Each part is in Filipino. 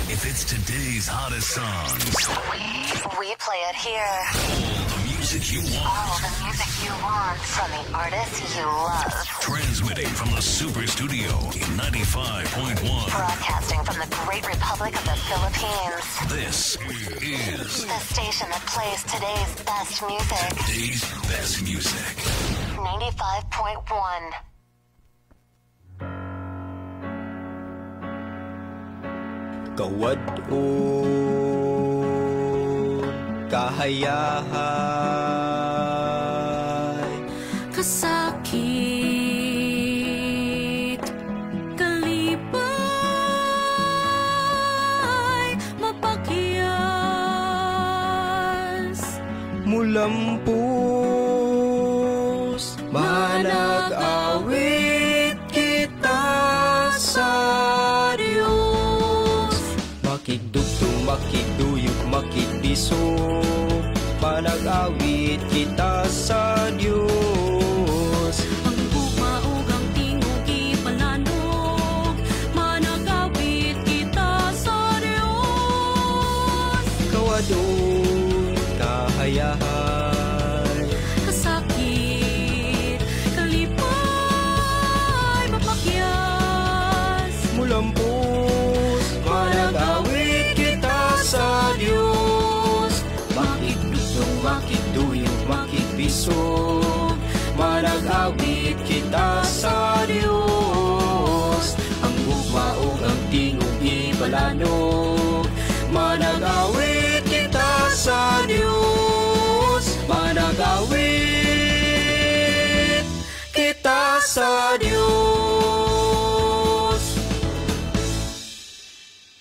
If it's today's hottest songs, we play it here. all the music you want. All the music you want from the artists you love. Transmitting from the Super Studio in 95.1. Broadcasting from the Great Republic of the Philippines. This is The station that plays today's best music. today's best music. 95.1. Kawadon, kahayahay, kasakit, kalipay, mapakyas, mulampus, manag-awit kita sa Diyos. Makigdugtong, makigduyog, makigbiso, manag-awit kita sa Diyos. ang bumaog ang tingog ipalanog, managawit kita sa Diyos. Kawadon, kahayahay, Kasakit, kalipay, mapakyas, mulampus, manag-awit kita sa Diyos. Makigdugtong, makigduyog, makigbiso, manag-awit kita sa Diyos. Ang bumaog ang tingog ibalanog, manag-awit kita sa Diyos. Manag-awit kita sa Diyos.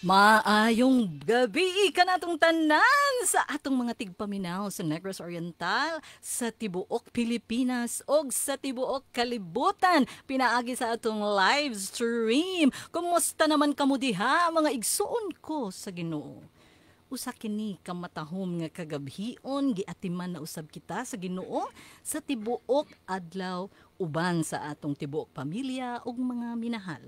Maayong gabi ka natong tanan sa atong mga tigpaminaw sa Negros Oriental, sa tibuok Pilipinas o sa tibuok kalibutan. Pinaagi sa atong live stream. Kumusta naman kamo diha mga igsuon ko sa Ginoo? Usa kini kamatahom nga kagabhion giatiman na usab kita sa Ginoo sa tibuok adlaw uban sa atong tibuok pamilya ug mga minahal.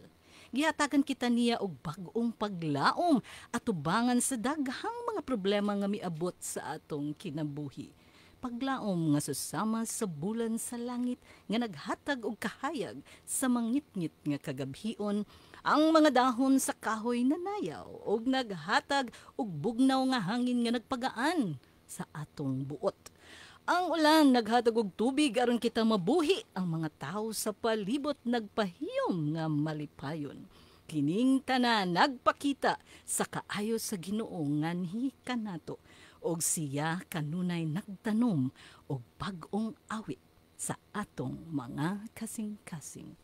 Gihatagan kita niya og bag-ong paglaom at tubangan sa daghang mga problema nga miabot sa atong kinabuhi. Paglaom nga susama sa bulan sa langit nga naghatag og kahayag sa mangitngit nga kagabhion, ang mga dahon sa kahoy nanayaw og naghatag og bugnaw nga hangin nga nagpagaan sa atong buot. Ang ulan naghatag og tubig aron kita mabuhi, ang mga tao sa palibot nagpahiyom nga malipayon. Kining tanan nagpakita sa kaayo sa Ginoo nganhi kanato og siya kanunay nagtanom og bag-ong awit sa atong mga kasing-kasing.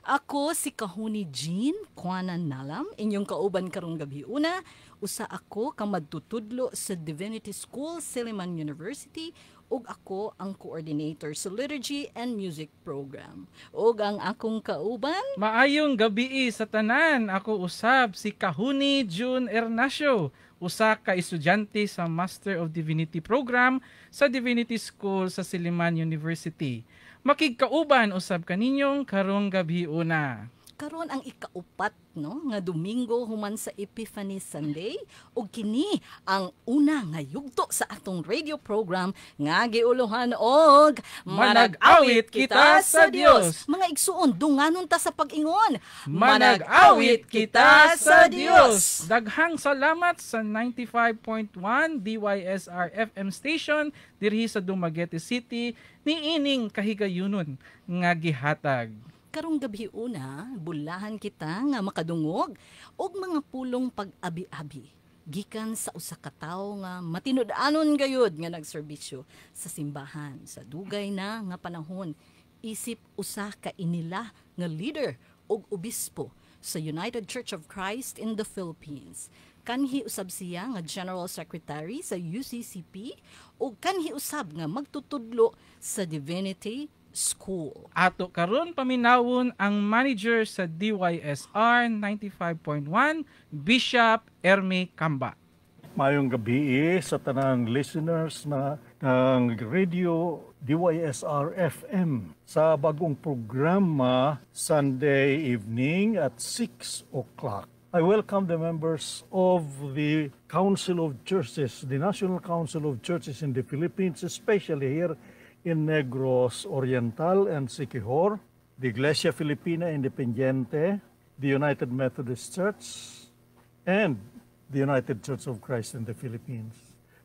Ako si Kahuni Jean Kuanan Nalam, inyong kauban karong gabi. Una, usa ako ka madtutudlo sa Divinity School, Silliman University, ug ako ang coordinator sa Liturgy and Music Program. Ug ang akong kauban, Maayong gabi sa tanan. Ako usab si Kahuni June Ernacio, usa ka estudyante sa Master of Divinity Program sa Divinity School sa Silliman University. Makigkauban usab kaninyong karong gabi una. karon ang ikaupat no nga Domingo human sa Epiphany Sunday ug kini ang una nga yugto sa atong radio program nga giuluhan og Manag-awit kita sa Dios. Mga igsuon, dunganon ta sa pag-ingon. Manag-awit kita sa Dios. Daghang salamat sa 95.1 DYSR FM station dirhi sa Dumaguete City niining kahigayunon nga gihatag. Karong gabi una, bulahan kita nga makadungog og mga pulong pag-abi-abi gikan sa usa ka tawo nga matinud-anon gayud nga nagserbisyo sa simbahan sa dugay na nga panahon. Isip usa ka inila nga leader og obispo sa United Church of Christ in the Philippines. Kanhi usab siya nga General Secretary sa UCCP ug kanhi usab nga magtutudlo sa Divinity School. Ato karon paminawon ang manager sa DYSR 95.1, Bishop Ermi Camba. Mayong gabi sa tanang listeners ng radio DYSR FM sa bagong programa Sunday evening at 6 o'clock. I welcome the members of the Council of Churches, the National Council of Churches in the Philippines, especially here in Negros Oriental and Siquijor, the Iglesia Filipina Independiente, the United Methodist Church, and the United Church of Christ in the Philippines.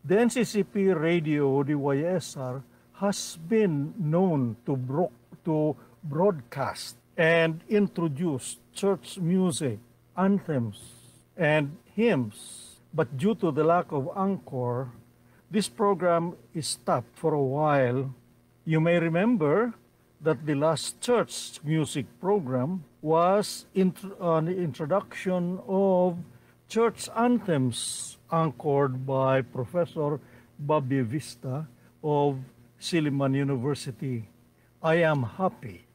The NCCP Radio, DYSR, has been known to broadcast and introduce church music, anthems, and hymns. But due to the lack of anchor, this program is stopped for a while. You may remember that the last church music program was an introduction of church anthems anchored by Professor Bobby Vista of Silliman University. I am happy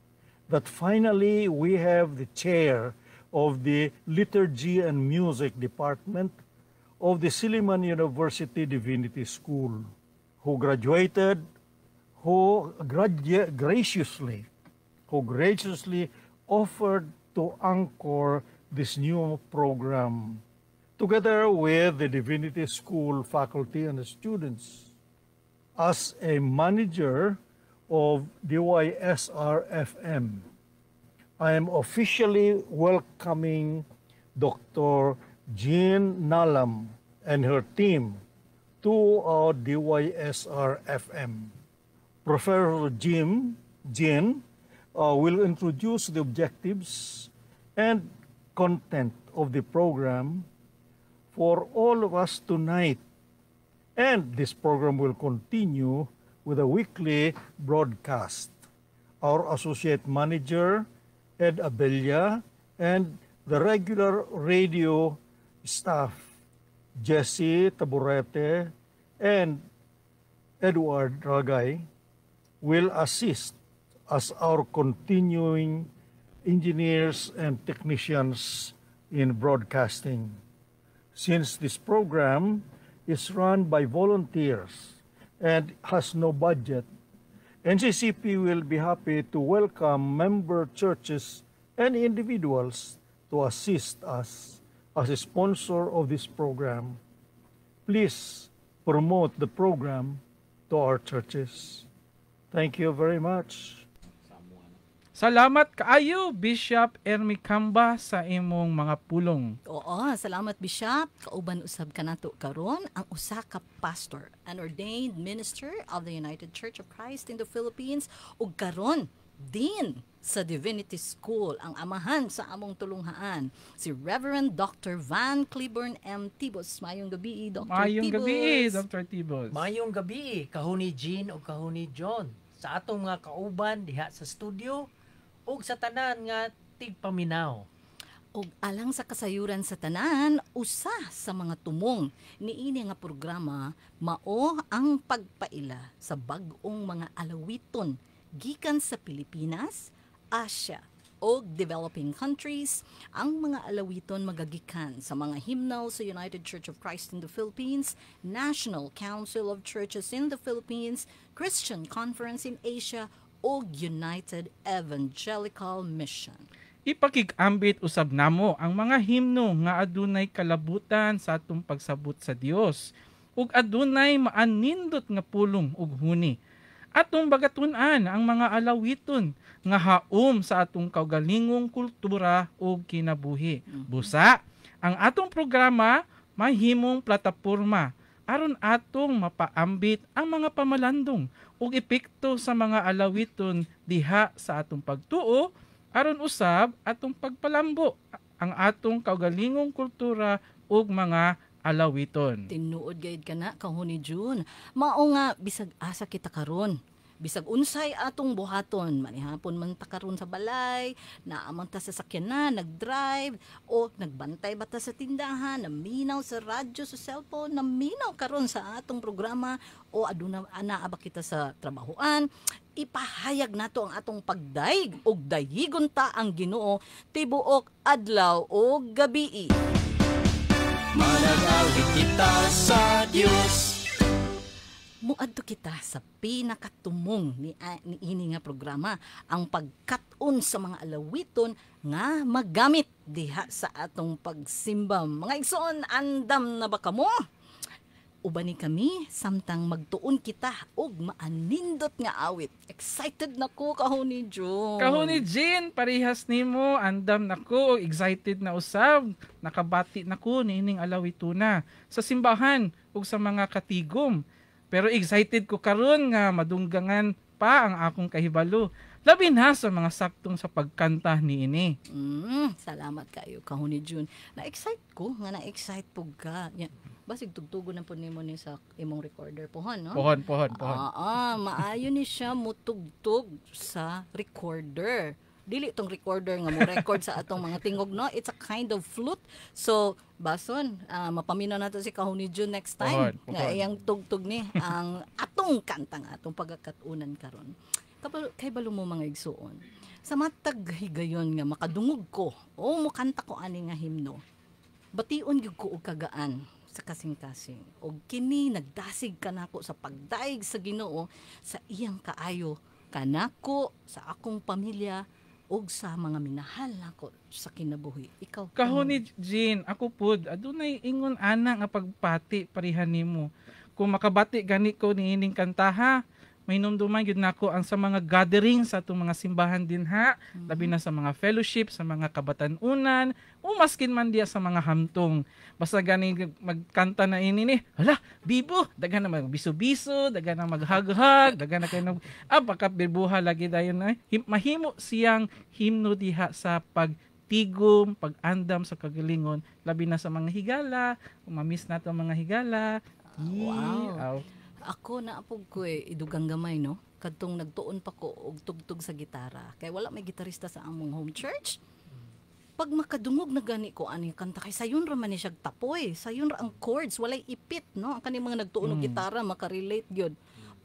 that finally we have the chair of the Liturgy and Music Department of the Silliman University Divinity School, who graciously offered to anchor this new program, together with the Divinity School faculty and the students. As a manager of DYSR-FM, I am officially welcoming Dr. Jean Nalam and her team to our DYSR-FM. Professor Jean will introduce the objectives and content of the program for all of us tonight. And this program will continue with a weekly broadcast. Our associate manager, Ed Abella, and the regular radio staff, Jesse Taburete and Edward Ragay, will assist as our continuing engineers and technicians in broadcasting. Since this program is run by volunteers and has no budget, NCCP will be happy to welcome member churches and individuals to assist us as a sponsor of this program. Please promote the program to our churches. Thank you very much. Salamat kaayo, Bishop Ermi Camba, sa imong mga pulong. Oo, salamat Bishop. Kauban usab ka nato karon ang usa ka pastor, an ordained minister of the United Church of Christ in the Philippines, ug karon din sa Divinity School ang amahan sa among tulunghaan, si Reverend Dr. Van Cliburn M. Tibos. Mayong gabi, Dr. Mayong Tibos. gabi, Dr. Tibos. Mayong gabi, kahuni Jean o kahuni John. Sa atong mga kauban diha sa studio, ug sa tanan nga tigpaminaw. Og alang sa kasayuran sa tanan, usa sa mga tumong niini nga programa mao ang pagpaila sa bag-ong mga alawiton gikan sa Pilipinas, Asia o developing countries. Ang mga alawiton magagikan sa mga hymnal sa United Church of Christ in the Philippines, National Council of Churches in the Philippines, Christian Conference in Asia o United Evangelical Mission. Ipakig-ambit usab namo ang mga himno nga adunay kalabutan sa atong pagsabot sa Dios ug adunay maanindot nga pulong ug huni. Atong bagatun-an ang mga alawiton nga haom sa atong kaugalingong kultura ug kinabuhi. Busa, ang atong programa mahimong plataporma aron atong mapaambit ang mga pamalandong ug epekto sa mga alawiton diha sa atong pagtuo aron usab atong pagpalambo ang atong kaugalingong kultura ug mga alawiton. Tinuod gayud kana kahuni June. Mao nga bisag asa kita karon. Bisag unsay atong buhaton, manihapon man ta karon sa balay, naaman ta sa sakyanan, nag-drive o nagbantay ba ta sa tindahan, naminaw sa radyo, sa cellphone, naminaw karon sa atong programa o aduna anaa ba kita sa trabahoan, ipahayag nato ang atong pagdaig ug dayigon ta ang Ginoo tibuok adlaw o gabii. Mananalig kita sa Diyos. muadto kita sa pinakatumong ni ini nga programa, ang pagkat-on sa mga alawiton nga magamit diha sa atong pagsimba. Mga igsoon, andam na ba kamo? Ubani kami samtang magtuon kita og maanindot nga awit. Excited na ko, Kahuni June. Kahuni Jean, parihas nimo, andam nako, excited na usab. Nakabati nako nining alawituna sa simbahan ug sa mga katigom. Pero excited ko karon nga madunggangan pa ang akong kahibalo. Labi na sa mga saktong sa pagkanta ni ini. Salamat kayo, Kahuni June. Na-excite ko, nga na-excite po ka. Yan. Basig tugtugo na po nimo ni sa imong recorder pohon, no? Pohon. Maayo ni siya mutugtog sa recorder. Dili tong recorder nga mo record sa atong mga tingog, no? It's a kind of flute. So, bason, mapaminaw nato si Kahuni June next time. Pohon. Nga iyang tugtog ni ang atong kanta nga atong pagkakatunan karon. Kay balo mo mga igsuon. Sa matag higayon nga makadungog ko o mukanta ko ani nga himno. Bation gyud ko og kagaan sa kasing-kasing. Og kini nagdasig kanako sa pagdaig sa Ginoo sa iyang kaayo kanako, sa akong pamilya ug sa mga minahal nako sa kinabuhi. Ikaw, Kahuni Jean, ako pud adunay ingon ana nga pagpati parihan nimo. Kung makabati gani ko niining kantaha, may numduman yun nako ang sa mga gathering sa atong mga simbahan din ha, labi na sa mga fellowship, sa mga kabatanunan, o maskin man diya sa mga hamtong. Basta gani magkanta na ini ni, hala, bibo, dagan na magbiso-biso, dagan na maghag-hag, dagan na kayo pagkabibuha lagi dayon na. Mahimo siyang himno diha sa pagtigom, pag-andam sa kagalingon, labi na sa mga higala, mamiss nato ang mga higala. Wow. Ako na apog ko idugang gamay, no? Kadtong nagtuon pa ko og tugtog sa gitara. Kay wala may gitarista sa among home church. Pag makadungog na gani ko ani kanta kay sayon ra man ni siya tapoy. Sayon ra ang chords, walay ipit, no? Ang kani mga nagtuon og gitara makarelate gyud.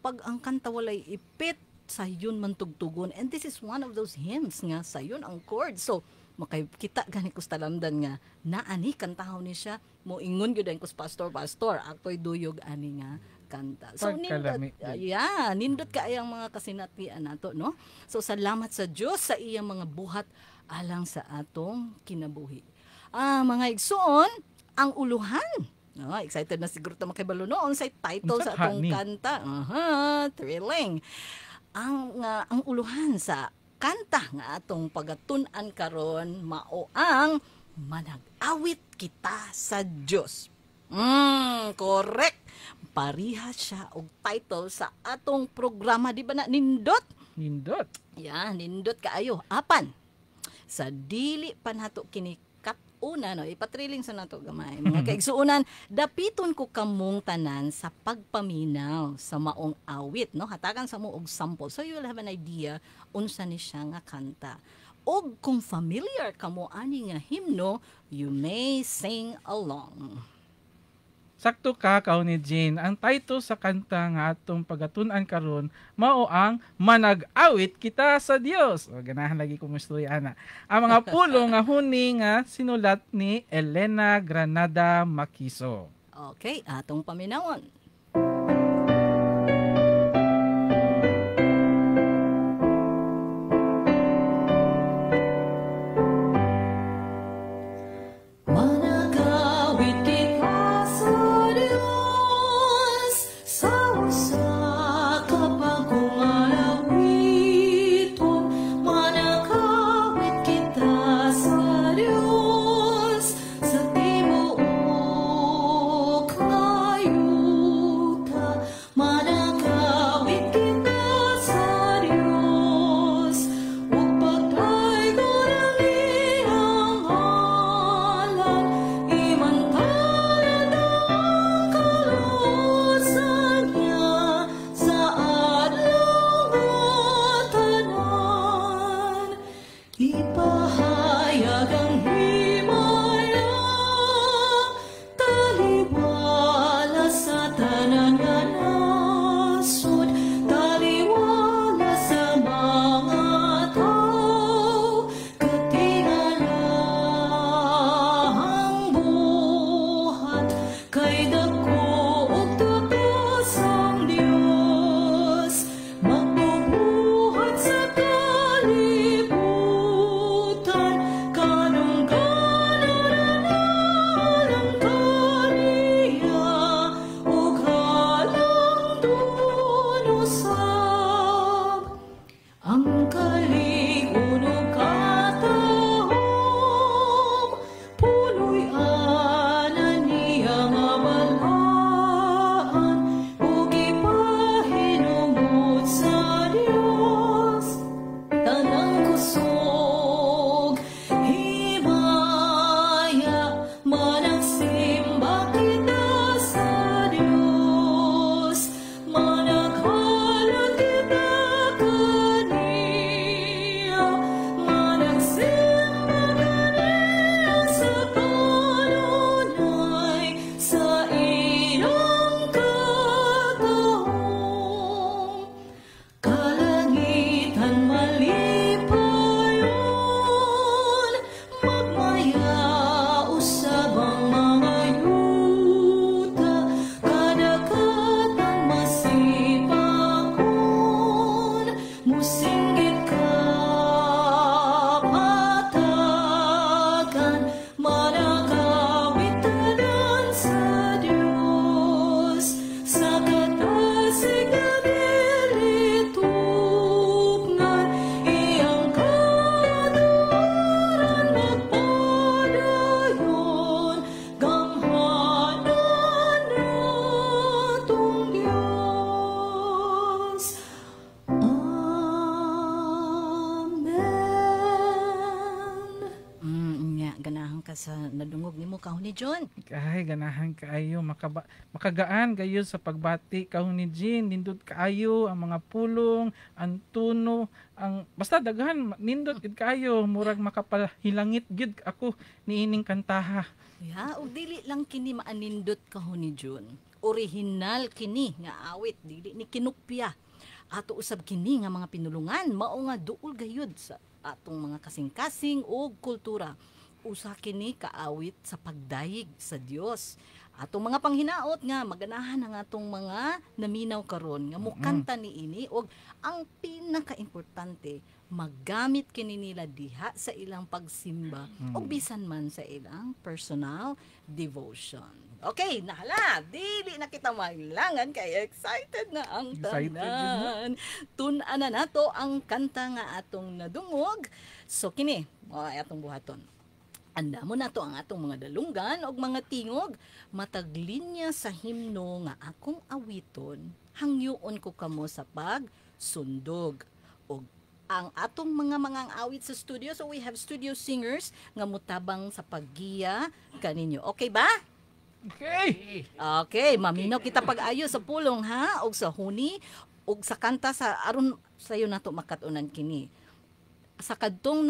Pag ang kanta walay ipit, sayon man tugtugon. And this is one of those hymns nga sayon ang chords. So makita gani ko sa talamdan nga naani kantahon ni siya mo ingon gyud ang kus pastor aktoy duyog ani nga kanta. So nindot kaayang mga kasinatian nato, no? So salamat sa Dios sa iyang mga buhat alang sa atong kinabuhi. Mga igsoon, ang uluhan. Excited na siguro ta makibalo noon sa title sa atong kanta. Thrilling. Ang uluhan sa kanta nga atong pagatun-an karon mao ang manag-awit kita sa Dios. Correct. Parihas siya og title sa atong programa, di ba na nindot? Nindot. Yeah, nindot kaayo. Apan sa dili pa nato kini kat-una, no, ipatriling sa nato gamay. Mga kaigsuunan, dapiton ko kamong tanan sa pagpaminaw sa maong awit, no? Hatagan sa mo og sample. So you will have an idea unsa ni siya nga kanta. Og kung familiar kamo ani nga himno, you may sing along. Sakto ka, Kahuni Jean. Ang title sa kanta nga atong pagatunan karon mao ang Manag-awit kita sa Dios. O ganahan lagi ko mo istorya ana. Ang mga pulo nga huni nga sinulat ni Elena Granada Makiso. Okay, atong paminawon. Sa tibuok kayo Kahuni John. Ay, ganahan kaayo. Makagaan kayo sa pagbati. Kahuni Jean, nindot kaayo ang mga pulong, ang tuno, basta daghan, nindot gid kaayo. Murag makapahilangit gid ako niining kantaha. Ya, ug dili lang kini maanindot Kahuni John. Original kini nga awit, dili ni kinupya. Ato usab kini nga mga pinulungan, mao nga duol gayud sa atong mga kasing-kasing o kultura. Usa kini kaawit sa pagdayeg sa Dios. Atong mga panghinaot nga maganahan ang atong mga naminaw karon nga mukanta niini og ang pinakaimportante magamit kini nila diha sa ilang pagsimba o bisan man sa ilang personal devotion. Okay, nahala, dili na kita mailangan kay excited na ang tanan. Tun-an na nato ang kanta nga atong nadungog. So kini, atong buhaton. Anda mo nato ang atong mga dalunggan og mga tingog, mataglinya sa himno nga akong awiton, hangyoon ko kamo sa pagsundog. Og ang atong mga awit sa studio, so we have studio singers nga mutabang sa paggiya kaninyo. Okay ba? Okay. Okay, maminaw kita pag-ayo sa pulong ha, og sa huni, og sa kanta sa aron sayo nato makatunan kini. Sa kadtong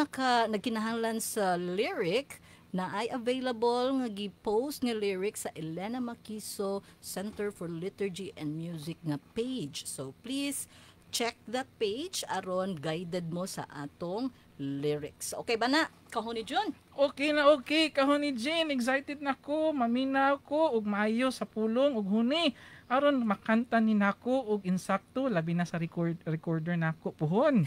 nagkinahanglan sa lyric na ay available nga gi-post nga lyric sa Elena Makiso Center for Liturgy and Music nga page. So please check that page aron guided mo sa atong lyrics. Okay ba na? Kahuni John? Okay na okay, Kahuni Jean. Excited na ko, maminaw ko, ug maayo sa pulong, ug huni. Aron makanta ni nako og insakto labi na sa recorder nako puhon.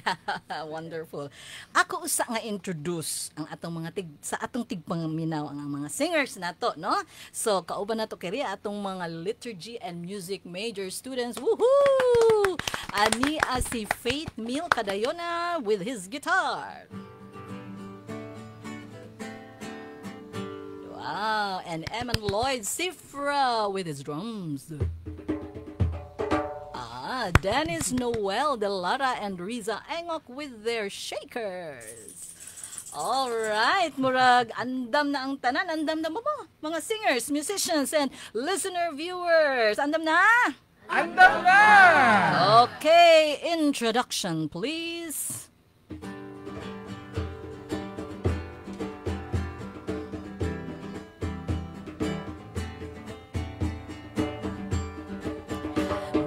Wonderful. Ako usa nga introduce ang atong mga sa atong tigpaminaw ang mga singers nato, no? So kauban nato kiri atong mga liturgy and music major students. Woohoo! Ani si Faith Mil Cadayona with his guitar. Wow, and Eman Lloyd Sifra with his drums. Dennis Noel De Lara and Riza Engok with their shakers. All right, murag andam na ang tanan, andam na mo mga singers, musicians and listener viewers. Andam na? Andam na! Okay, introduction please.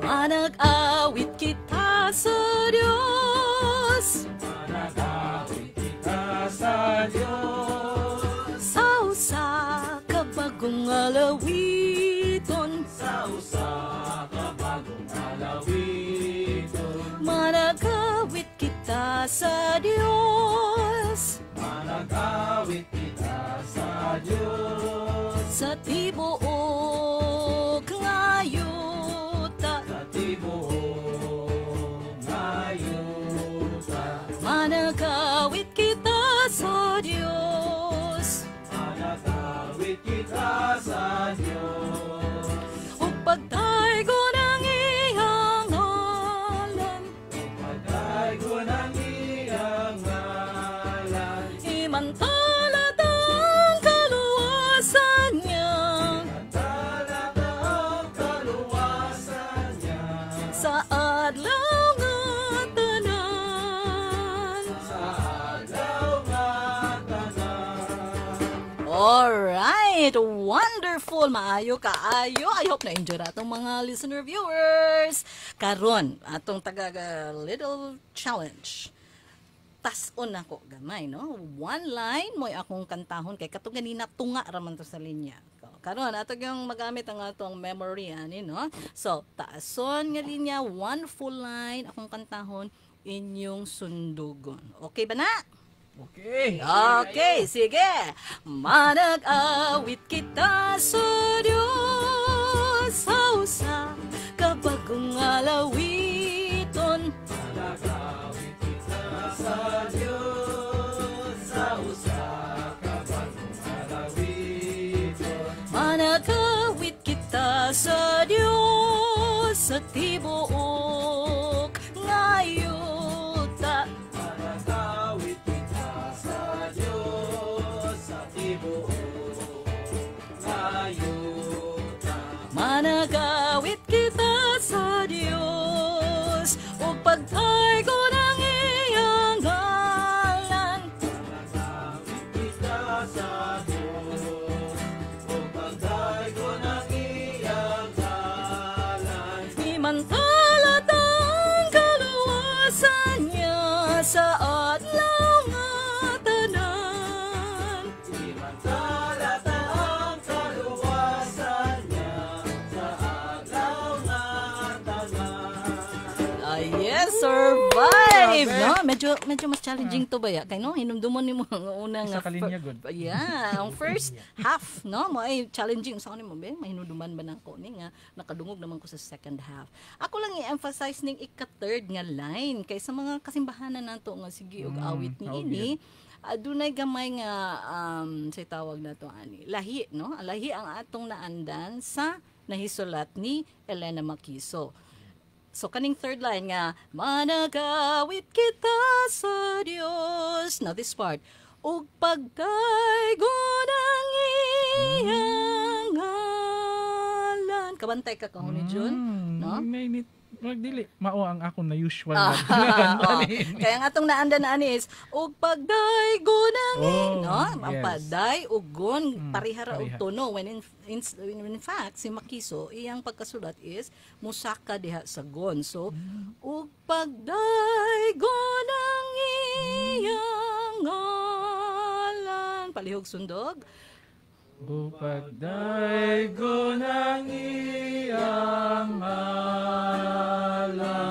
Manag-awit kita sa Diyos. Manag-awit kita sa Diyos. Sa usa ka bagong alawiton. Sa usa ka bagong alawiton. Manag-awit kita sa Diyos. Manag-awit kita sa Diyos. Sa tibuok ngayon. Managawit kita sa Diyos. Managawit kita sa Diyos. O pagdaygo ng iyang ngalan. O pagdaygo ng iyang ngalan. Imantalat ang kaluwasan niya. Imantalat ang kaluwasan niya. Sa adlaw nga tanan. Sa adlaw nga tanan. Alright, wonderful. Maayo kaayo. I hope na-enjoy na itong mga listener viewers. Karon, atong little challenge. Tas-on ako gamay, no? One line mo akong kantahon kay katong ganina tunga raman to sa linya. Karon ato yung magamit ang atong memory ani, no? So, taason nga linya, one full line akong kantahon, inyong sundugon. Okay ba na? Okay. Okay, sige. Manag-awit kita sa Diyos. Sa usa ka bagong alawiton. Managawit kita sa Diyos. Sa usa ka bagong alawiton. Manag-awit kita sa Diyos. Sa tibuok ngayuta. Managawit kita sa Diyos. Sa tibuok managawit kita sa Dios ug pagtaygo ng iyang ngalan. Managawit kita sa Dios ug pagtaygo ng iyang ngalan. Imantalat ang kaluwasan niya sa adlaw nga tanan. Imantalat ang kaluwasan niya sa adlaw nga tanan. Yes, survive! No? Medyo mas challenging to ba ya? Kaya no, hinumdumon ni mo ang unang... Isa kalinya good. Yeah, ang first half, no? Mo ay challenging. Sa mo ba? Mahinuduman ba na ko ni nga? Nakadungog naman ko sa second half. Ako lang i-emphasize ning ika-third nga line. Kay sa mga kasimbahanan nato nga sige og awit ni ini, adunay gamay nga say tawag na to ani. Lahi, no? Lahi ang atong naandan sa nahisulat ni Elena Makiso. So, kaning third line nga, managawit kita sa Dios. Now, this part, ug pagdaygo ng iyang ngalan. Kabantay ka kahon ni Jun, no? Magdili, mao ang ako na usual. Kaya nga atong naanda na anis, ug pagdaygo ng no? Ang paday ug gon parihara og tono when in fact si Makiso iyang pagkasulat is musaka diha sa gon. So ug pagdaygo ng iyang ngalan. Palihog sundog. O pagdaygo ng iyang ngalan.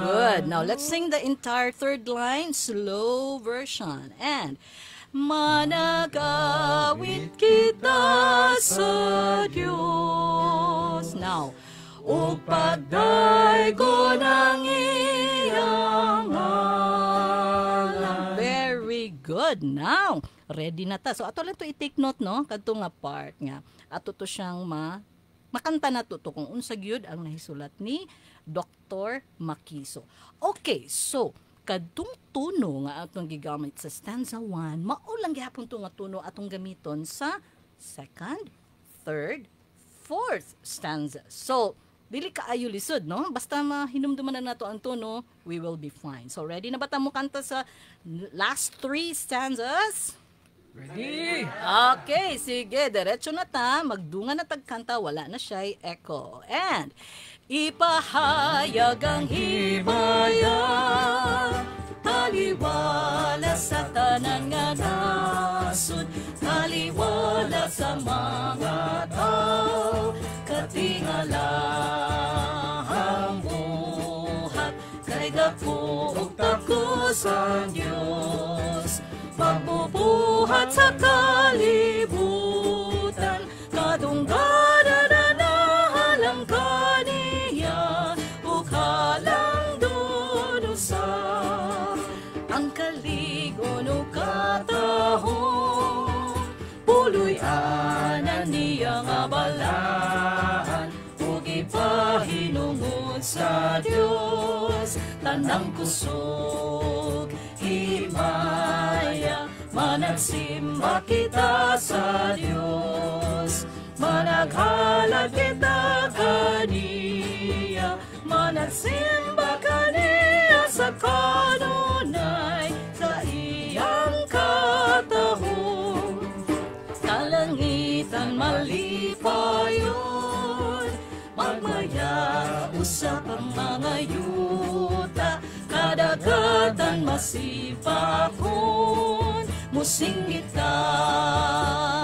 Good. Now, let's sing the entire third line, slow version. And, managawit kita sa Diyos. Now, o pagdaygo ng iyang ngalan. Very good. Now, ready na ta. So, ato lang to i-take note, no? Kadto nga part nga. Ato to siyang makanta na to kung unsa gyud ang nahisulat ni Dr. Makiso. Okay, so, kadtong tuno nga atong gigamit sa stanza 1, mao lang gihapon to nga tuno atong gamiton sa second, third, fourth stanza. So, dili kaayo lisod, no? Basta mahinumduman na nato ang tono, we will be fine. So, ready na ba ta mo kanta sa last 3 stanzas? Ready? Okay, sige, diretso na ta, magdungan na tagkanta, wala na siya'y echo. And, ipahayag ang himaya, taliwala sa tanan nga nasod, taliwala sa mga tao, katingala ang buhat, kay dako ug tako sa Diyos. Magbubuhat sa kalibutan, kadungganan na nahalang kaniya, ug halang dunusa. Ang kaligon ug katahon, puloy anan niya nga balaan, ug ipahinungod sa Dios, tanang kusog, himaya, managsimba kita sa Dios, managhalad kita kaniya, managsimba kaniya sa kanunay, sa iyang katahon, kalangitan malipayon, magmaya usap ang mga yuta, kadagatan masipakon, musinggit ka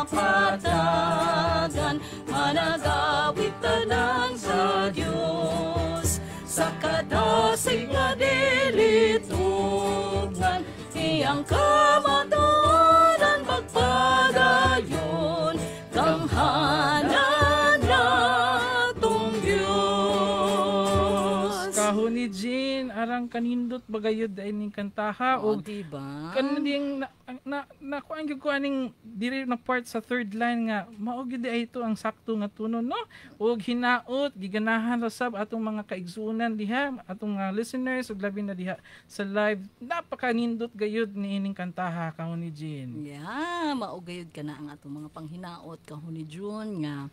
patagan, managawit tanan sa Diyos, sa kadasig nga dilitugan, iyang kamatunan pagpadayon, kamhanan natong Diyos. Kahon ni Jean, arang kanindot bagayod dahil ning kantaha o diba? kaninding nakuan gyud ko aning diri na part sa third line nga mao gyud ay ito ang sakto nga tunon, no? Og hinaot giganahan ra sab atong mga kaigsuonan diha, atong listeners ug labi na diha sa live, napakanindot gayud ni ining kantaha kahon ni Jean. Yeah, mao gayud ka na ang atong mga panghinaot kahon ni June nga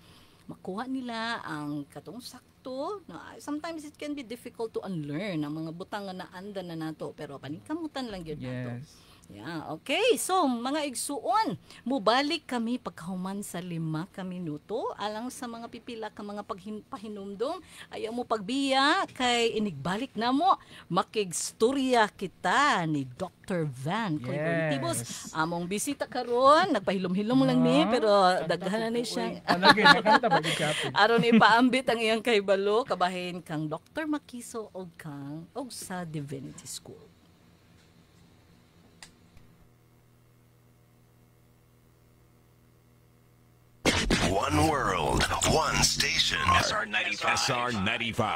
makuha nila ang katong sakto. Sometimes it can be difficult to unlearn ang mga butang nga naanda na nato, pero paningkamutan lang gyud nato. Yes. Yeah, okay. So, mga igsuon, mubalik kami pagkahuman sa 5 ka minuto alang sa mga pipila ka mga pahinumdom. Ayaw mo pagbiya kay inigbalik na mo. Makigstorya kita ni Dr. Van Coibos. Among bisita karon, nagpahilom-hilom lang ni pero daghan na ni siya. Aron ipaambit ang iyang kaybalo kabahin kang Dr. Makiso og sa Divinity School. One world, one station. SR95. SR95.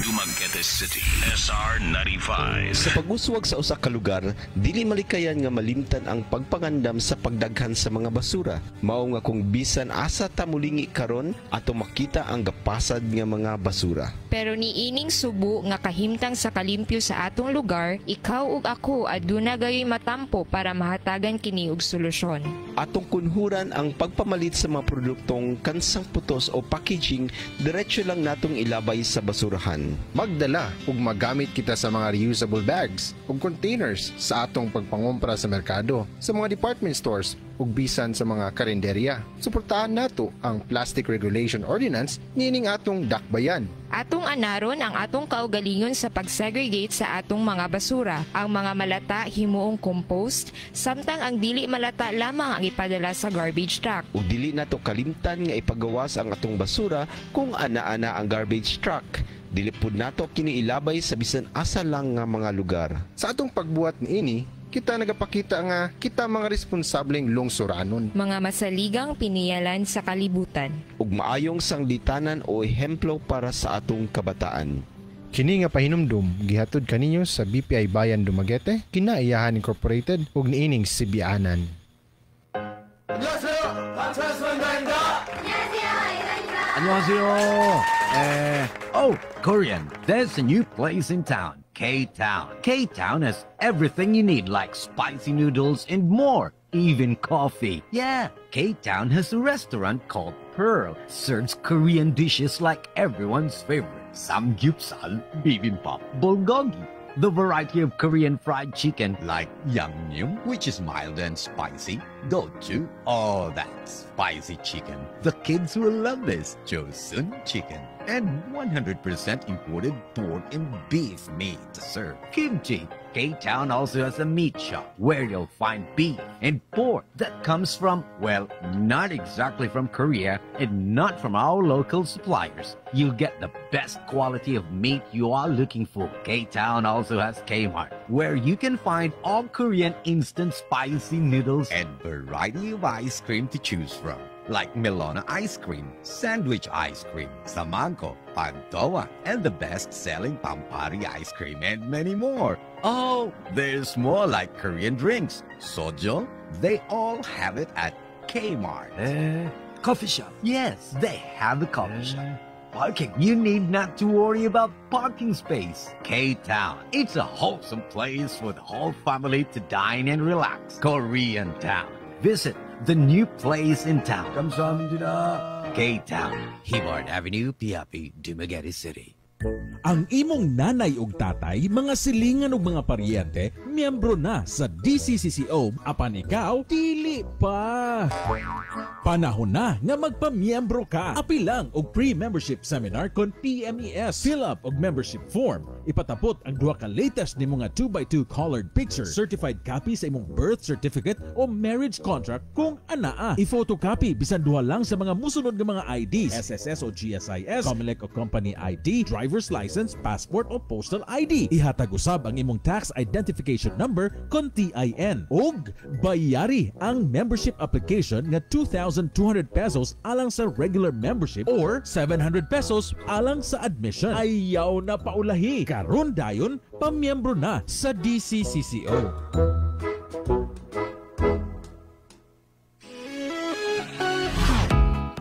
Dumaguete City. SR95. Sa pag-uswag sa usa ka lugar, dili malikayan nga malimtan ang pagpangandam sa pagdaghan sa mga basura. Mao nga kung bisan asa ta mulingi karon ato makita ang gapasad nga mga basura. Pero niining subo nga kahimtang sa kalimpyo sa atong lugar, ikaw ug ako aduna gayoy matampo para mahatagan kini og solusyon. Atong kunhuran ang pagpamalit sa mga produktong kansang putos o packaging, diretso lang natong ilabay sa basurahan. Magdala ug magamit kita sa mga reusable bags ug containers sa atong pagpangompra sa merkado, sa mga department stores ug bisan sa mga karinderya. Suportahan nato ang Plastic Regulation Ordinance niining atong dakbayan. Atong anaron ang atong kaugalingon sa pag-segregate sa atong mga basura. Ang mga malata himuong compost, samtang ang dili malata lamang ang ipadala sa garbage truck. Ug dili nato kalimtan nga ipagawas ang atong basura kung ana-ana ang garbage truck. Dili pud nato kini ilabay sa bisan asa lang nga mga lugar. Sa atong pagbuhat niini, kita nagapakita nga kita mga responsableng lungsuranon. Mga masaligang piniyalan sa kalibutan. Ug maayong sanglitanan o ehemplo para sa atong kabataan. Kini nga pahinumdum gihatod kaninyo sa BPI Bayan Dumaguete, Kinaiyahan Incorporated ug niining Sibianan. 안녕하세요. Korean, there's a new place in town. K-Town. K-Town has everything you need, like spicy noodles and more, even coffee. Yeah, K-Town has a restaurant called Pearl. Serves Korean dishes like everyone's favorite. Samgyeopsal, bibimbap, bulgogi. The variety of Korean fried chicken like Yangnyum, which is mild and spicy. Gochu, oh, that's spicy chicken. The kids will love this. Joseon chicken. And 100% imported pork and beef meat to serve. Kimchi. K-Town also has a meat shop where you'll find beef and pork that comes from, well, not exactly from Korea and not from our local suppliers. You'll get the best quality of meat you are looking for. K-Town also has Kmart, where you can find all Korean instant spicy noodles and variety of ice cream to choose from. Like Milona ice cream, sandwich ice cream, Samangko, Pantoa, and the best-selling Pampari ice cream, and many more. Oh, there's more like Korean drinks, sojo. They all have it at Kmart. Coffee shop. Yes, they have a coffee shop. Parking. You need not to worry about parking space. K-Town. It's a wholesome place for the whole family to dine and relax. Korean Town. Visit the new place in town. 감사합니다. K-Town, Hibard Avenue, Piapi, Dumaguete City. Ang imong nanay ug tatay, mga silingan ug mga paryente, miyembro na sa DCCCO, apan ikaw, dili pa. Panahon na nga magpamiyembro ka. Api lang og pre-membership seminar kon PMES. Fill up og membership form. Ipatapot ang duha ka latest ni mga 2x2 colored picture, certified copy sa imong birth certificate o marriage contract kung anaa. I-photocopy bisan duha lang sa mga musunod nga mga IDs, SSS o GSIS, Comelec o company ID, driver's license, passport o postal ID. Ihatag usab ang imong tax identification number kon TIN. Og bayari ang membership application nga 2,200 pesos alang sa regular membership or 700 pesos alang sa admission. Ayaw na paulahi. Karon dayon, pamiyembro na sa DCCCO.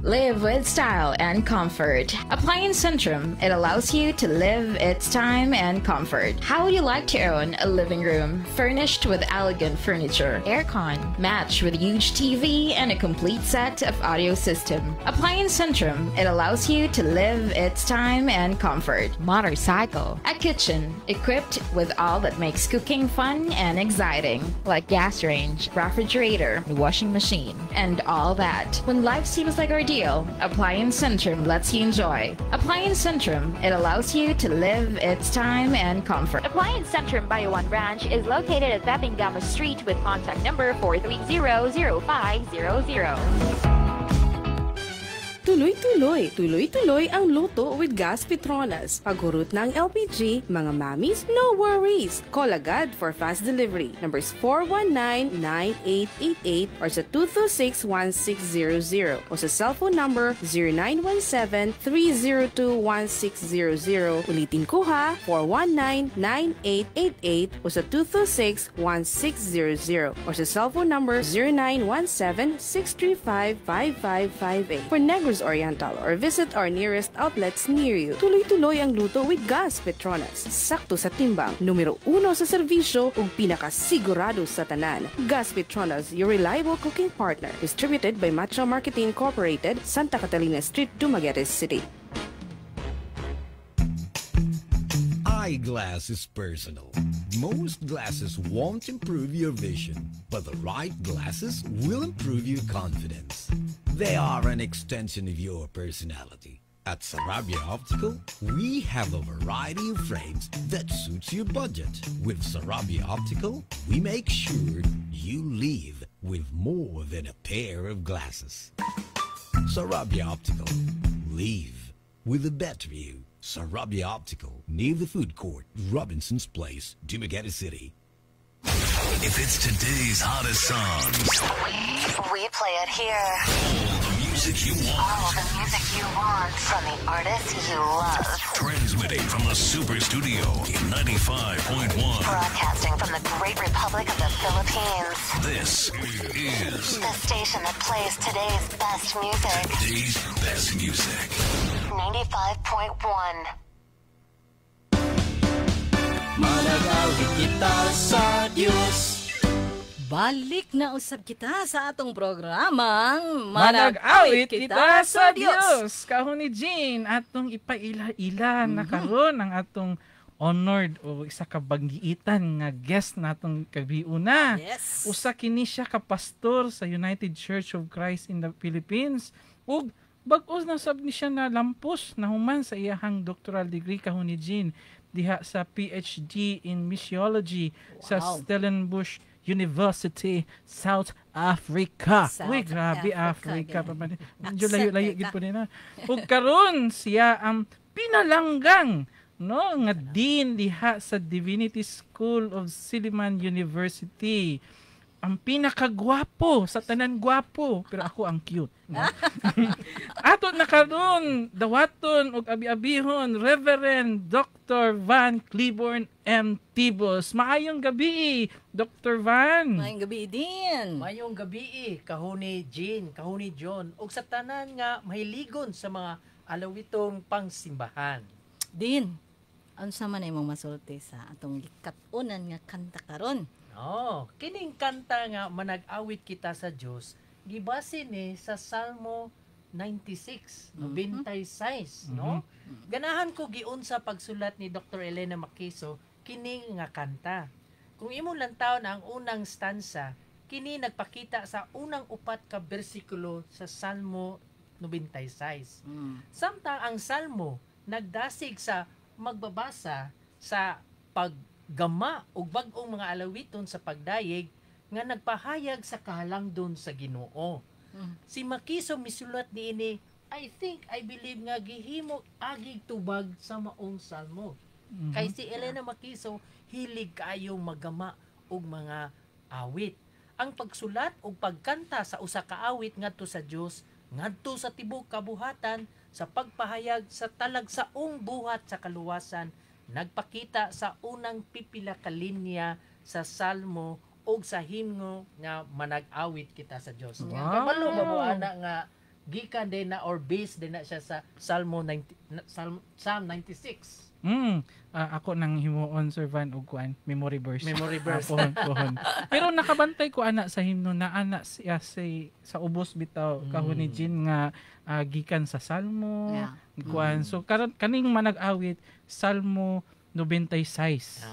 Live with with style and comfort. Appliance Centrum, it allows you to live its time and comfort. How would you like to own a living room furnished with elegant furniture, aircon, matched with huge TV, and a complete set of audio system? Appliance Centrum, it allows you to live its time and comfort. Motorcycle, a kitchen equipped with all that makes cooking fun and exciting, like gas range, refrigerator, washing machine, and all that. When life seems like ordeal, Appliance Centrum lets you enjoy. Appliance Centrum, it allows you to live its time and comfort. Appliance Centrum Bayuan branch is located at Babingama Street with contact number 430-0500. Tuloy-tuloy. Tuloy-tuloy ang luto with Gas Petronas. Paghurot ng LPG, mga mamis, no worries. Call agad for fast delivery. Numbers 419-9888 or sa 226-1600 o sa cellphone number 0917-302-1600. Ulitin ko ha, 419-9888 o sa 226-1600 or sa cellphone number 0917-635-5558 for Negros Oriental or visit our nearest outlets near you. Tuloy-tuloy ang luto with Gas Petronas. Sakto sa timbang, numero 1 sa serbisyo ug pinakasigurado sa tanan. Gas Petronas, your reliable cooking partner. Distributed by Macho Marketing Incorporated, Santa Catalina Street, Dumaguete City. Eyeglass is personal. Most glasses won't improve your vision, but the right glasses will improve your confidence. They are an extension of your personality. At Sarabia Optical, we have a variety of frames that suits your budget. With Sarabia Optical, we make sure you leave with more than a pair of glasses. Sarabia Optical, leave with a better view. Sarabia Optical, near the food court, Robinson's Place, Dumaguete City. If it's today's hottest songs, We play it here. all the music you want, All the music you want from the artists you love. transmitting from the Super Studio in 95.1. Broadcasting from the Great Republic of the Philippines. This is The station that plays today's best music. today's best music. 95.1. Managawid kita sa Diyos. Balik na usab kita sa atong programang Manag-awit kita sa Dios. Kahon ni Jean, atong ipaila-ila na karon ang atong honored o isa ka banggiitan nga guest natong kabiuna. Yes. Usa kini siya ka pastor sa United Church of Christ in the Philippines ug bag-os na sab ni siya na lampos na human sa iyahang doctoral degree kahon ni Jean diha sa PhD in missiology sa Stellenbosch University, South Africa. Uy, grabe, Africa. Medyo layo-layo gid po nila. Ug karon siya ang pinalanggang no nga dean diha sa Divinity School of Silliman University. Ang pinakagwapo sa tanan gwapo, pero ako ang cute. No? Ato na karon dawaton og abi-abihon Reverend Dr. Van Cliborn M. Tibos. Maayong gabi, Dr. Van. Maayong gabi din. Mayong gabi, kahuni Jean, kahuni John, ug sa tanan nga mahiligon sa mga alawitong pangsimbahan. Din, unsa man imong masulti sa atong gikatunan nga kanta karon? Kining kanta nga manag-awit kita sa Dios, gibase ni sa Salmo 96, 96, no? Ganahan ko giunsa pagsulat ni Dr. Elena Makiso kining nga kanta. Kung imong lantawon ang unang stanza, kini nagpakita sa unang upat ka bersikulo sa Salmo 96. Samtang ang Salmo nagdasig sa magbabasa sa paggama ug bag-ong mga alawiton sa pagdayeg nga nagpahayag sa kahalangdon sa Ginoo. Si Makiso misulat niini, I believe nga gihimo agig tubag sa maong salmo. Kay si Elena Makiso hilig kayo magama og mga awit. Ang pagsulat ug pagkanta sa usa ka awit ngadto sa Dios, ngadto sa tibuok kabuhatan, sa pagpahayag sa talagsaong buhat sa kaluwasan, nagpakita sa unang pipila ka linya sa salmo o sa himno nga manag-awit kita sa Diyos. Wow. Kabalo ba mo ana nga gikan din na or based din na siya sa Psalm 96. Ako nang himuon Sir Van og kuan memory verse. Memory verse. Pohon. Pero nakabantay ko ana sa himno na ana siya sa ubos bitaw kahon ni Jean nga gikan sa Salmo. Kuan. So kaning manag-awit Salmo 96.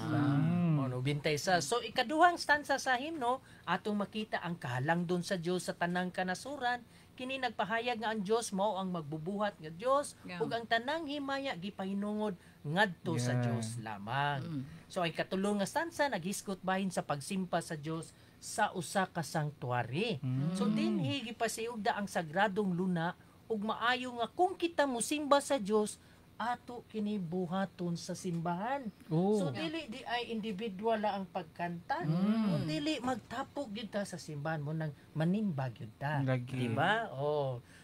96. So ikaduhang stanza sa himno atong makita ang kahalang doon sa Dios sa tanang kanasuran. Kini nagpahayag nga ang Dios mao ang magbubuhat nga Dios ug ang tanang himaya gipahinungod ngadto sa Dios lamang. So ang katulong nga stanza naghisgot bahin sa pagsimpa sa Dios sa usa ka sanctuary. So dinhi gipasiugda ang sagradong luna ug maayo nga kung kita mosimba sa Dios ato kini buhaton sa simbahan. So dili di ay individual ang pagkanta. Dili magtapok gyud ta sa simbahan mo nang manimba gyud ta. Di ba?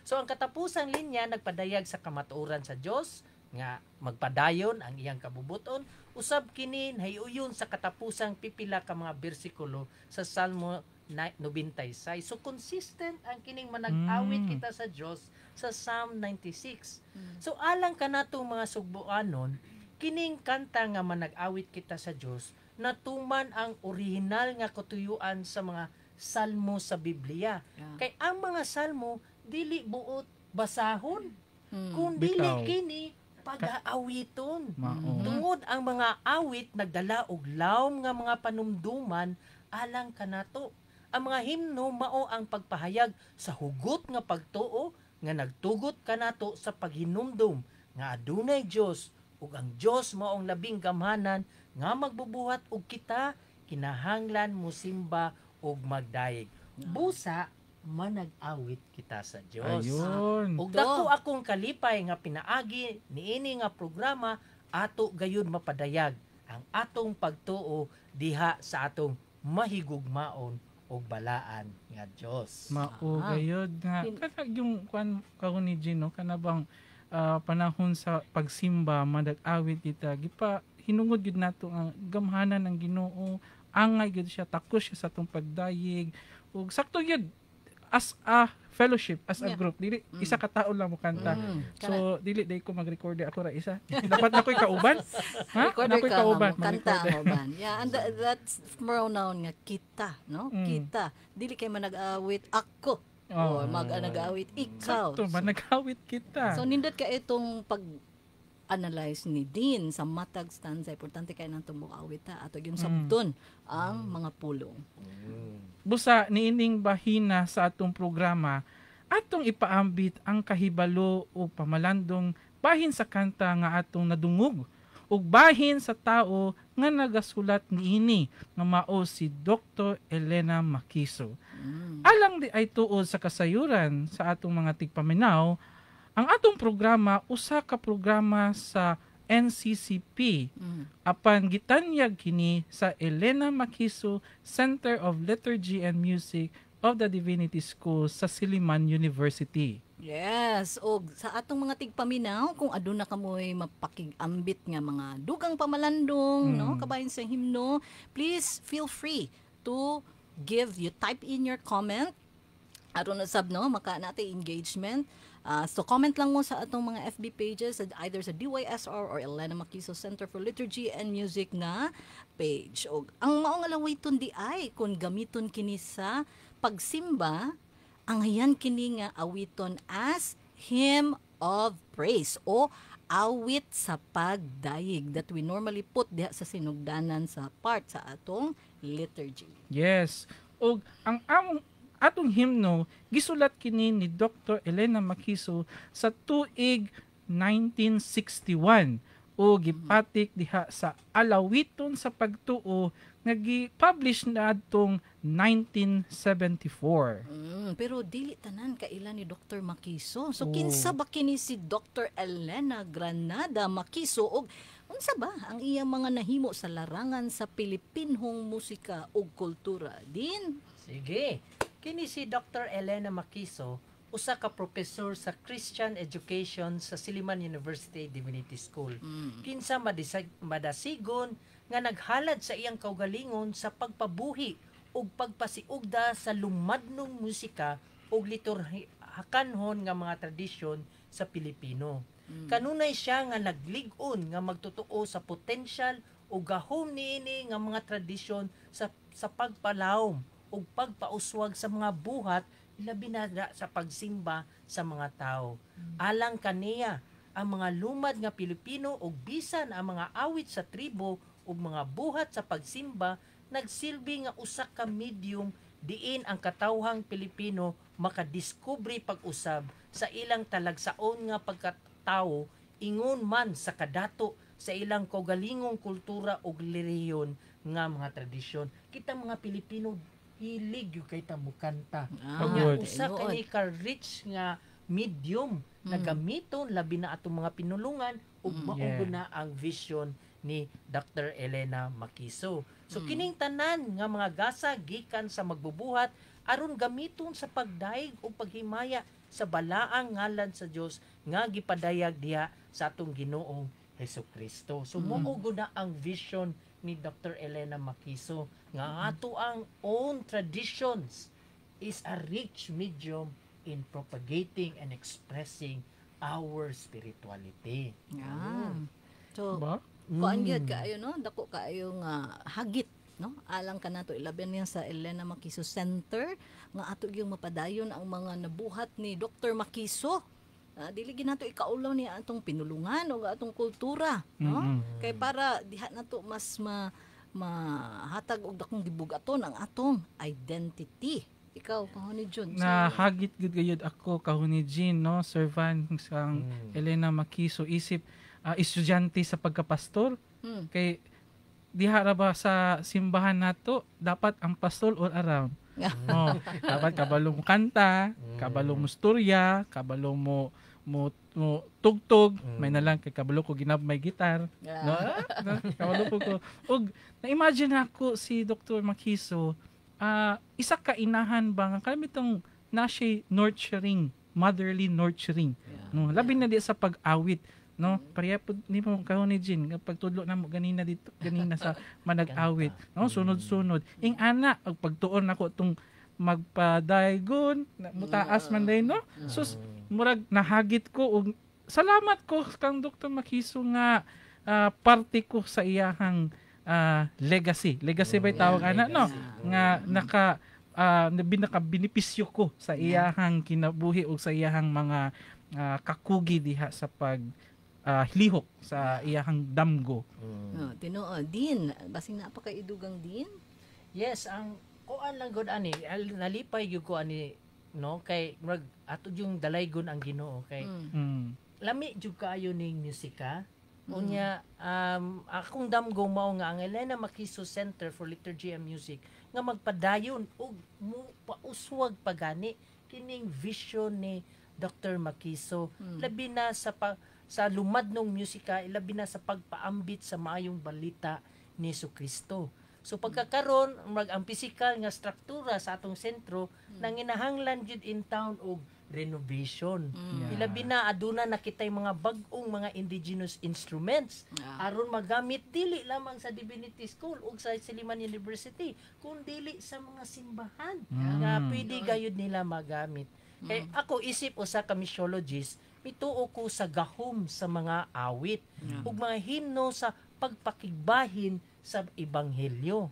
So ang katapusang linya nagpadayag sa kamatuoran sa Dios nga magpadayon ang iyang kabubuton. Usab kini hayuyon sa katapusang pipila ka mga bersikulo sa Salmo 96. So consistent ang kining manag-awit kita sa Dios sa Psalm 96. So alang kanatong mga sugbuanon, kining kanta nga manag-awit kita sa Dios natuman ang original nga katuyuan sa mga salmo sa Biblia. Kay ang mga salmo dili buot basahon, kun dili kini pag-aawiton. Tungod ang mga awit nagdala og lawom nga mga panumduman alang kanato. Ang mga himno mao ang pagpahayag sa hugot nga pagtuo nga nagtugot kanato sa paghinumdum nga adunay Dios ug ang Dios mao ang labing gamhanan nga magbubuhat og kita kinahanglan mosimba ug magdayeg. Busa manag-awit kita sa Dios. Ug dako akong kalipay nga pinaagi niini nga programa ato gayud mapadayag ang atong pagtuo diha sa atong mahigugmaon og balaan nga Dios. Mao gayud nga kanang yung kuan kahon ni Gino kanabang panahon sa pagsimba madag-awit kita gipa hinungod gid nato ang gamhanan ng Ginoo, angay gid siya, takos siya sa atong pagdayeg ug sakto gid as a fellowship, as a group, dili isa ka tawo lang mo kanta. So dili day ko mag-record ako ra isa. Dapat na ko'y kauban. Ha? Nakoy kauban. Kanta ang uban. Yeah, and that's pronoun nga kita, no? Kita. Dili kay manag-awit ako. O mag-awit ikaw. Sakto, manag-awit kita. So nindot ka itong pag-analyze ni Dean sa matag stanza. Importante kay nang tumukawit ha. Ato yung sabton ang mga pulong. Busa niining bahina sa atong programa, atong ipaambit ang kahibalo o pamalandong bahin sa kanta nga atong nadungog ug bahin sa tao nga nagasulat niini nga mao si Dr. Elena Makiso. Alang di ay tuod sa kasayuran sa atong mga tigpaminaw, ang atong programa usa ka programa sa NCCP. Apan gitanyag kini sa Elena Makiso Center of Liturgy and Music of the Divinity School sa Silliman University. Yes, o sa atong mga tigpaminaw kung aduna kamoy mapakigambit nga mga dugang pamalandong, no, kabahin sa himno, please feel free to type in your comment. Aron na sab no, maka natin engagement. So comment lang mo sa atong mga FB pages either sa DYSR or Elena Makiso Center for Liturgy and Music nga page. O ang mao nga lawiton di ay kung gamiton kini sa pagsimba, ang hayan kini nga awiton as hymn of praise o awit sa pagdayeg that we normally put diha sa sinugdanan sa part sa atong liturgy. Yes. O ang atong himno gisulat kini ni Dr. Elena Makiso sa tuig 1961 o gipatik diha sa Alawiton sa Pagtuo nga gi-publish na adtong 1974. Pero dili tanan kaila ni Dr. Makiso. So kinsa ba kini si Dr. Elena Granada Makiso og unsa ba ang iyang mga nahimo sa larangan sa Pilipinhong musika ug kultura? Din. Sige. Kini si Dr. Elena Makiso, usa ka professor sa Christian Education sa Silliman University Divinity School. Kinsa madasigon nga naghalad sa iyang kaugalingon sa pagpabuhi ug pagpasiugda sa lumadnong musika ug hakanhon nga mga tradisyon sa Pilipino. Kanunay siya nga naglig-on nga magtotoo sa potensyal o gahom niini nga mga tradisyon sa pagpalawom o pagpauswag sa mga buhat labi na sa pagsimba sa mga tao. Alang kaniya ang mga lumad nga Pilipino ug bisan ang mga awit sa tribo ug mga buhat sa pagsimba nagsilbi nga usa ka medium diin ang katawhang Pilipino makadiskubre pag-usab sa ilang talagsaon nga pagkatao ingon man sa kadato sa ilang kaugalingong kultura ug relihiyon nga mga tradisyon. Kita mga Pilipino hilig yung kay mukanta. Nga usa kani ka rich nga medium na gamiton labi na atong mga pinulungan ug mao na ang vision ni Dr. Elena Makiso. So kining tanan nga mga gasa gikan sa magbubuhat aron gamiton sa pagdaig o paghimaya sa balaang ngalan sa Dios nga gipadayag diha sa atong Ginoong Hesukristo. So mao na ang vision ni Dr. Elena Makiso nga ato ang own traditions is a rich medium in propagating and expressing our spirituality. So, kuan gyud kaayo no, dako kaayo nga hagit no, alang ka nato ilaban niya sa Elena Makiso Center nga ato gyud mapadayon ang mga nabuhat ni Dr. Makiso. Dili gid nato ikaulaw niya atong pinulungan o atong kultura, no? Kay para diha nato mas mahatag og dakong gibugaton ang atong identity. Ikaw kahuni Jun. Na hagit gud gayud ako kahuni Jean, no, servant sang Elena Makiso isip estudyante sa pagkapastor. Kay diha ra ba sa simbahan nato dapat ang pastor all around. Dapat kabalo mo kanta, kabalo mo storya, kabalo mo tugtog, may na lang kay kabalo ko ginab may gitar, no? Kabalo ko og na-imagine ako si Dr. Makiso, isa ka inahan ba nga kalimitong na siya nurturing, motherly nurturing, no? Labi na di sa pag-awit, no, pareha pud nimo kahon ni Jean kapag tudlo na mo ganina sa manag-awit, no, sunod-sunod ing ana og pagtuon nako tong magpadaygon mutaas man day, no, so murag nahagit ko og salamat ko kang Dr. Makiso nga parte ko sa iyahang legacy ba tawag ana, no, nga naka-benepisyo ko sa iyahang kinabuhi o sa iyahang mga kakugi diha sa pag lihok sa iyahang damgo. Tinuod din, basing na pa kay idugang din. Yes, ang kuan lang gud ani, nalipay gyud ko ani, no, kay ato yung dalaygon ang Ginoo kay lami jud kaayo ning musika. Unya akong damgo mao nga ang Elena Makiso Center for Liturgy and Music nga magpadayon og pauswag pagani kining vision ni Dr. Makiso, labi na sa lumadnong musika, ilabi na sa pagpaambit sa maayong balita ni Jesucristo. So pagkakaron ang physical nga struktura sa atong sentro nanginahanglan jud in town og renovation. Ilabi na aduna nakitay mga bag-ong mga indigenous instruments aron magamit dili lamang sa Divinity School ug sa Silliman University kundi sa mga simbahan nga pwede gayud nila magamit. Kay ako isip usa ka missiologist, mituo ko sa gahom sa mga awit ug mga himno sa pagpakigbahin sa ebanghelyo.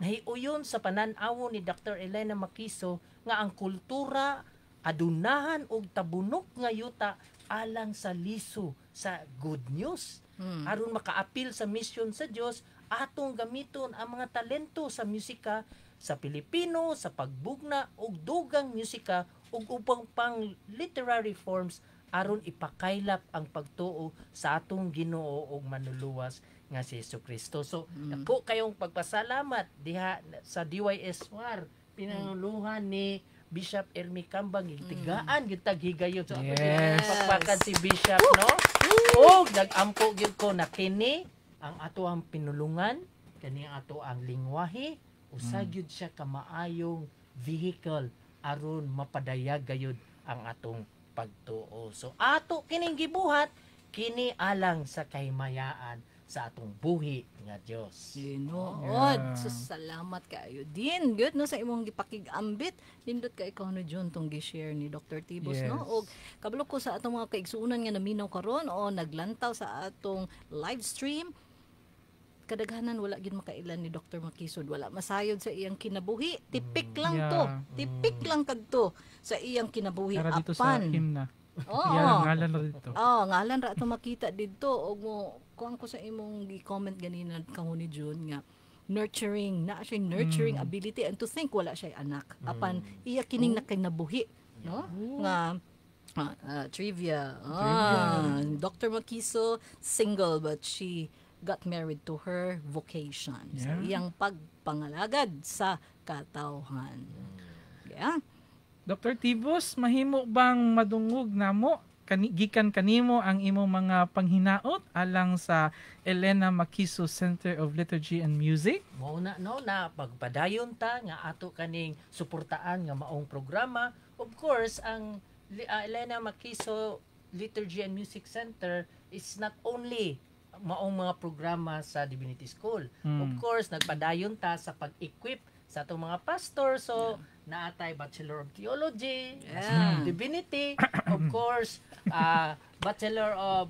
Nahiuyon sa panan-awo ni Dr. Elena Makiso nga ang kultura adunahan og tabunok nga yuta alang sa liso sa good news. Aron makaapil sa mission sa Dios, atong gamiton ang mga talento sa musika sa Pilipino, sa pagbugna og dugang musika ug upang pang literary forms aron ipakaylap ang pagtuo sa atong Ginoo ug manluluwas nga si Jesucristo. So dako kayong pagpasalamat diha sa DYS-WAR pinanguluhan ni Bishop Ermi Cambang, tigaan gyud tag higayon. So pagpakan si Bishop, no? Og nag-ampo gyud ko na kini ang ato ang pinulungan, kani ang ato ang lingwahe, usa gyud siya ka maayong vehicle aron mapadayag gayud ang atong pagtuo. So ato kining gibuhat kini alang sa kahimayaan sa atong buhi nga Dios. Ginood. So, salamat kayo din. Good no sa imong gipakig-ambit. Nindot ka ikaw no John tong gi-share ni Dr. Tibos no. Og kabalo ko sa atong mga kaigsuonan nga naminaw karon o naglantaw sa atong live stream. Kadaghanan wala gid makailan ni Dr. Makisod, wala masayod sa iyang kinabuhi. Tipik lang to. Tipik lang kadto sa iyang kinabuhi. Para dito apan. sa hymn na. Ngalan ra dito. Ngalan ra ato makita didto og mo kuan ko sa imong gi-comment ganina kahuni June nga nurturing nurturing ability and to think wala siya anak. Apan iya kining nakinabuhi, no? Nga trivia. Dr. Makiso single but she got married to her vocation. Sa iyang pagpangalagad sa katawhan. Dr. Tibos, mahimo bang madungog namo gikan kanimo ang imong mga panghinaot alang sa Elena Makiso Center of Liturgy and Music? Mao na pagpadayon ta nga ato kaning suportaan nga maong programa. Of course, ang Elena Makiso Liturgy and Music Center is not only maong mga programa sa Divinity School. Of course, nagpadayon ta sa pag-equip sa atong mga pastor. So, naatay Bachelor of Theology, Bachelor of Divinity, of course, Bachelor of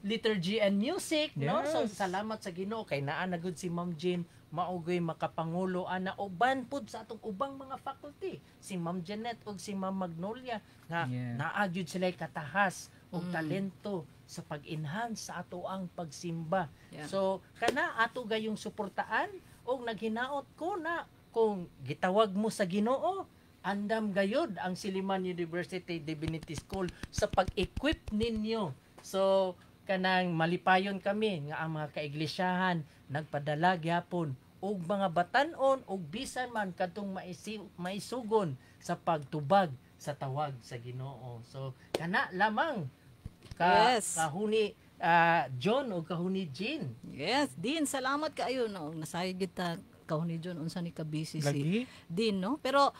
Liturgy and Music, no? So, salamat sa Ginoo kay naa na gud si Ma'am Jean maugoy makapangulo ana uban pud sa atong ubang mga faculty. Si Ma'am Janet ug si Ma'am Magnolia nga naa gyud sila katahas ug talento sa pag-enhance sa ato ang pagsimba. So, kana ato gayong suportaan ug naghinaot ko na kung gitawag mo sa Ginoo, andam gayod ang Silliman University Divinity School sa pag-equip ninyo. So, kanang malipayon kami nga ang mga kaiglesiyahan nagpadala gyapon og mga batan-on og bisan man kadtong maisugon sa pagtubag sa tawag sa Ginoo. So, kana lamang kahuni John o kahuni Jean. Yes, Din, salamat kaayo no. Nasayod kita kahuni John unsa ni ka busy si Din no. Pero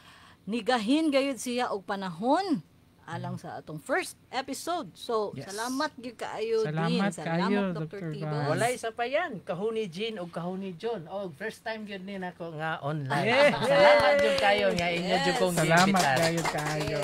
nigahin gayud siya og panahon alang sa atong first episode. So, salamat gyud kaayo Din. Salamat Dr. Tibos. Walay sa pa yan, kahuni Jean o kahuni John. O first time gyud ni nako nga online. Salamat gyud kayo nga inyo gyud kong salamat gayud kaayo.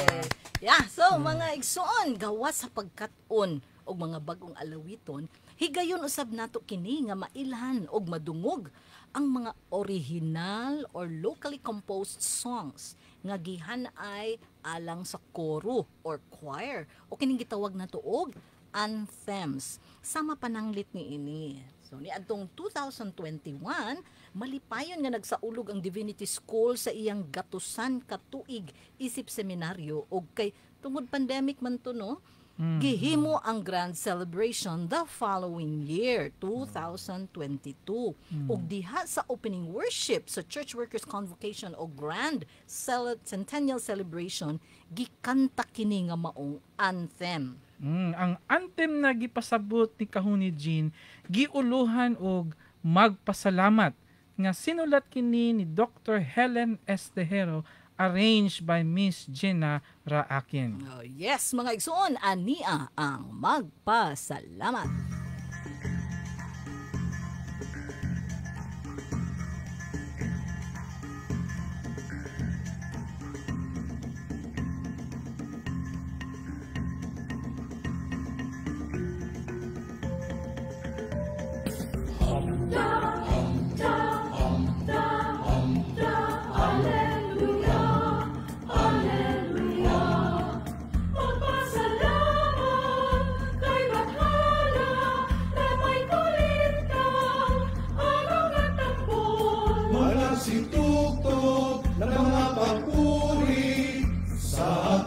So mga igsoon gawa sa pagkat-on og mga bagong alawiton, higayon usab nato kini nga mailhan og madungog ang mga original or locally composed songs nga gihan-ay alang sa koro or choir o kining gitawag nato og anthems. Sama pananglit ni ini. So niadtong 2021, malipayon nga nagsaulog ang Divinity School sa iyang gatusan ka tuig isip seminaryo og kay tungod pandemic man to no. Gihimo ang grand celebration the following year, 2022. Ug diha sa opening worship sa Church Workers Convocation o Grand Centennial Celebration, gikanta kini nga maong anthem. Ang anthem na gipasabot ni kahuni Jean, giuluhan og magpasalamat nga sinulat kini ni Dr. Helen S. Tejero, arranged by Miss Gina Raakin. Yes, mga igsoon, ania ang magpasalamat.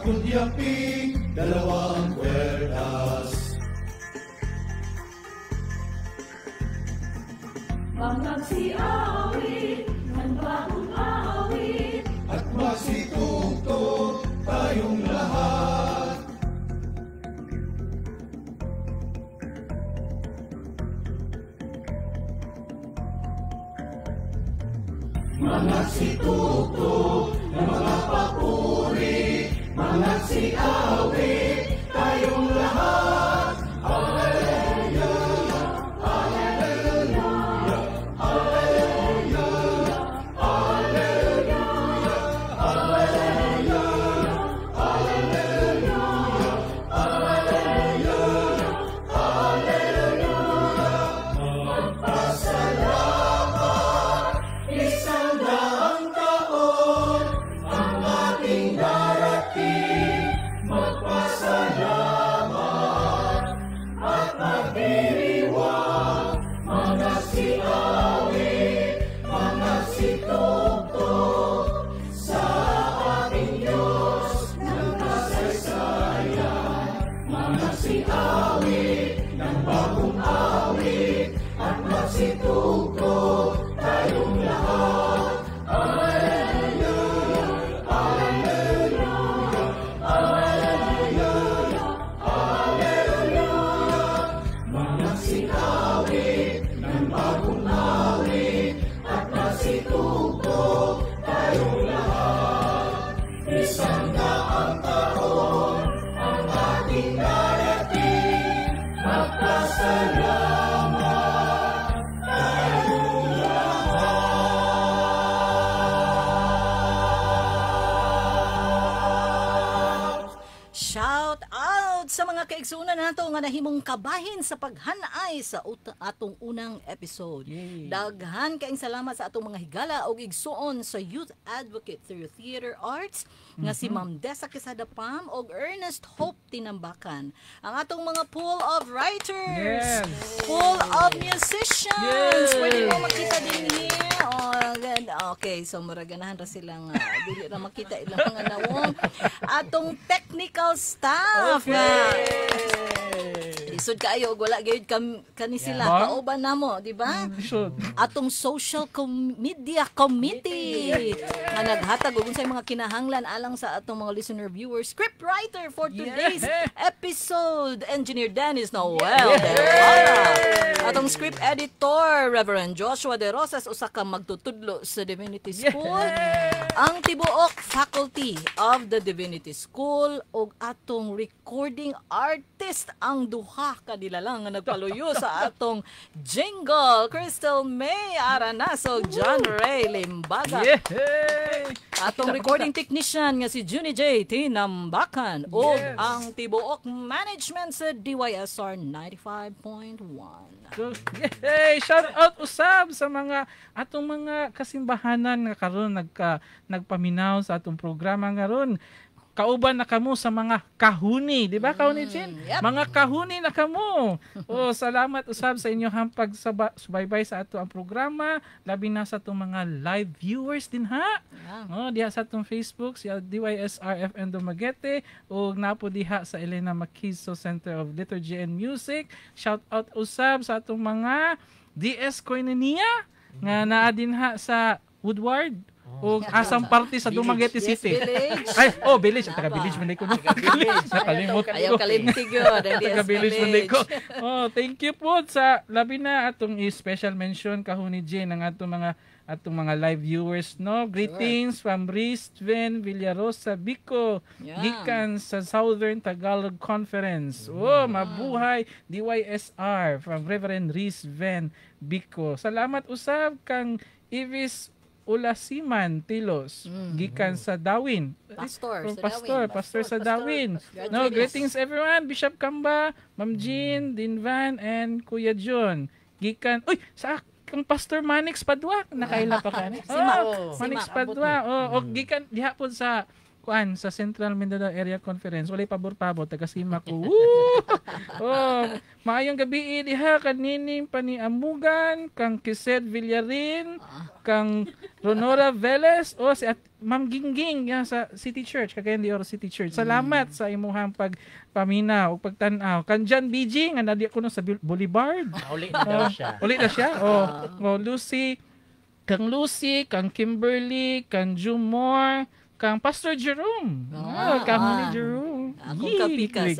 Kunyaping dalawang kwerdas. Magsiawit ng bagong awit at masitugtog tayong lahat. Mga situtog ng mga papuri, mga siawit tayong lahat. Alleluia, Alleluia. Shout out sa mga kaigsunan nato nga nahimong kabahin sa paghanay sa atong unang episode. Daghan kaayong salamat sa atong mga higala o igsuon sa Youth Advocate through Theater Arts nga si Ma'am Dessa Quesada Pam o Ernest Hope Tinambakan. Ang atong mga pool of writers, pool of musicians. Pwede mo makita din here. Okay, so muraganahan ra silang dili ra makita ilang mga nawong atong technical staff. Isod kaayo og wala gyud kani sila kauban namo, di ba? Atong social media committee nga naghatag og unsay mga kinahanglan alang sa atong mga listener viewers. Script writer for today's episode, Engineer Dennis Noel De Lara. Atong script editor, Reverend Joshua De Rosas, usa ka magtutudlo sa Divinity School. Ang tibuok faculty of the Divinity School ug atong recording artist ang duha kanila lang nga nagpaluyo sa atong jingle, Crystal May Aranaso, John Ray Limbaga. Atong recording technician nga si Junie J. Tinambakan ug ang tibuok management sa DYSR 95.1. Shout out usab sa mga atong mga kasimbahanan nga karon nagpaminaw sa atong programa ngaron. Kauban na kamo sa mga kahuni, di ba kahuni Jen? Mga kahuni na kamo. Salamat usab sa inyong pagsubaybay sa ato ang programa, labi na sa atong mga live viewers din ha. Diha sa atong Facebook, si DYSR FM Dumaguete ug napo diha sa Elena Maquizo Center of Liturgy and Music. Shout out usab sa atong mga DS Koinonia nga naa din ha sa Woodward o asang party sa Dumaguete City. Village. Taga-village man ko. Nakalimot ko. Ayaw kalimtig yun. Taga-village man ko. Thank you po sa labi na atong special mention kahuni Jane ang atong mga live viewers, no? Greetings from Reese Ven Villarosa Bico, gikan sa Southern Tagalog Conference. Mabuhay DYSR from Reverend Reese Ven Bico. Salamat usab kang Ivis Ulasiman Tilos, gikan sa Dawin. Pastor sa Dawin. No, greetings everyone. Bishop Kamba, Ma'am Jean, Dinvan, and Kuya John. Gikan, kang Pastor Manix Padua, nakaila pa ka ni? Manix Padua. Gikan diha po sa Central Mindanao Area Conference. Walay pabor-pabor taga Simak ko. Maayong gabi diha kanining paniamugan kang Kised Villarin, kang Ronora Velez si Ma'am Gingging sa City Church, Cagayan de Oro City Church. Salamat sa imuhang pagpaminaw o pagtanaw. Kang John BG nga nadi ko no sa Boulevard. Uli na siya. Lucy, kang Kimberly, kang Jumor, kang Pastor Jerome. Kang Jerome. Akong kapikas.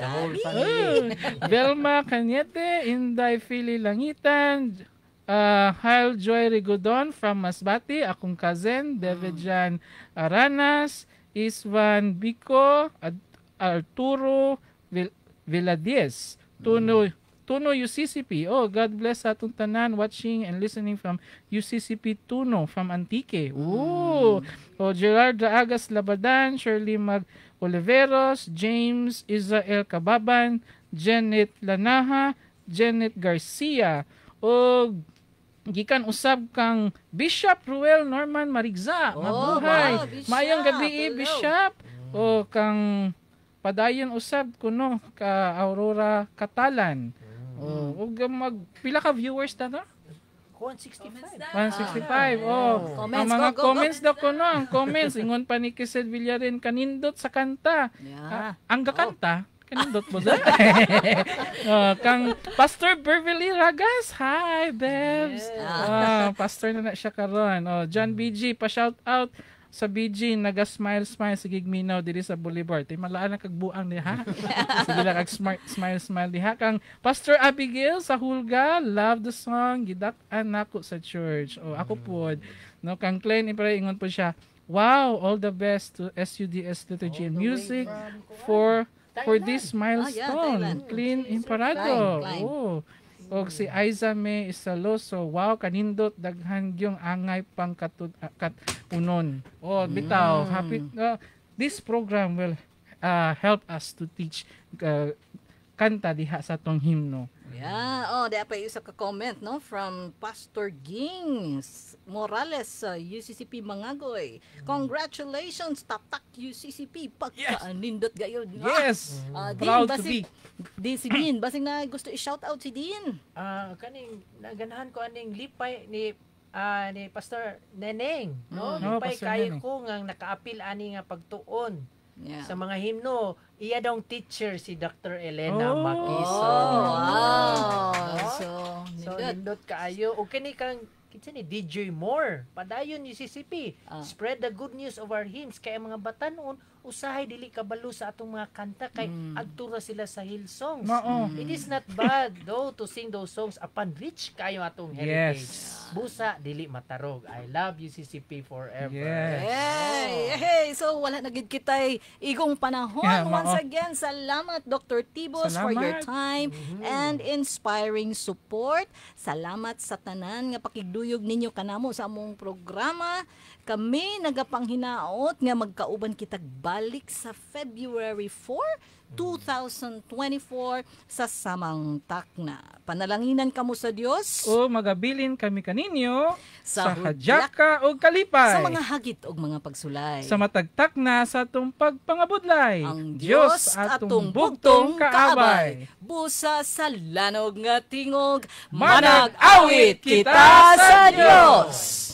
Velma Cañete, Inday Fili Langitan, Hail Joy Rigodon from Masbati, akong cousin, David Jan Aranas, Isvan Bico, Arturo Villadies, Tuno UCCP. God bless sa atong tanan watching and listening from UCCP Tuno from Antique. Gerard Daagas Labadan, Shirley Mag Oliveros, James Israel Kababan, Janet Lanaha, Janet Garcia. Gikan usab kang Bishop Ruel Norman Marigza. Mabuhay. Mayong gabi Bishop. Kang padayon usab kuno ka Aurora Catalan. Pila ka viewers na no? 165. Ang mga comments daw ko no, ang comments ingon pa ni Kised Villarin kanindot sa kanta. Ang gakanta kanindot mo da. Kang Pastor Beverly Ragas. Hi, Bebs. Pastor na siya karon. John BG pa shout out sa BG naga-smile sa gigminaw diri sa Boulevard. Tay malaan ang kagbuang diha. Sige lang kag smile diha. Kang Pastor Abigail sa Hulga, love the song gidak-an nako sa church. Ako pod. No, kang Glenn ingon po siya. Wow, all the best to SUDS Liturgy and Music for this milestone. Clean Imparado. O si Aiza May Isaloso, wow, kanindot, daghan yung angay pang katunon. O, bitaw, happy, this program will help us to teach kanta diha sa tong himno. Yeah, di pa isa ka comment no from Pastor Gings Morales sa UCCP Mangagoy. Congratulations tatak UCCP pagkaanindot gayon. Yes. Proud to be. Si Dean, basing na gusto i-shout out si Dean. Kaning naganahan ko aning lipay ni Pastor Neneng, no? Lipay kayo ko nga nakaapil ani nga pagtuon. Yeah. Sa mga himno, iya dong teacher si Dr. Elena Makiso. So nindot kaayo. O kini kang kitsa ni DJ Moore. Padayon ni CCP. Spread the good news of our hymns. Kaya mga batanon, usahay dili kabalo sa atong mga kanta kay agtura sila sa hill songs. It is not bad though to sing those songs upon rich kayo atong heritage. Busa dili matarog. I love you CCP forever. Hey, so wala na gid kitay igong panahon. Once again, salamat Dr. Tibos for your time and inspiring support. Salamat sa tanan nga pakigduyog ninyo kanamo sa among programa. Kami nagapanghinaot nga magkauban kitag balik sa February 4, 2024 sa Samang Takna. Panalanginan kamo sa Dios. O magabilin kami kaninyo sa hadyaka o kalipay. Sa mga hagit o mga pagsulay. Sa matagtak na sa atong pagpangabudlay. Ang Dios atong bugtong kaabay. Busa sa lanog nga tingog. Manag-awit kita sa Dios.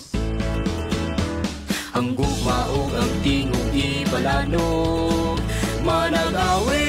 Ang gugma o ang tingog ibalanog, manag-awit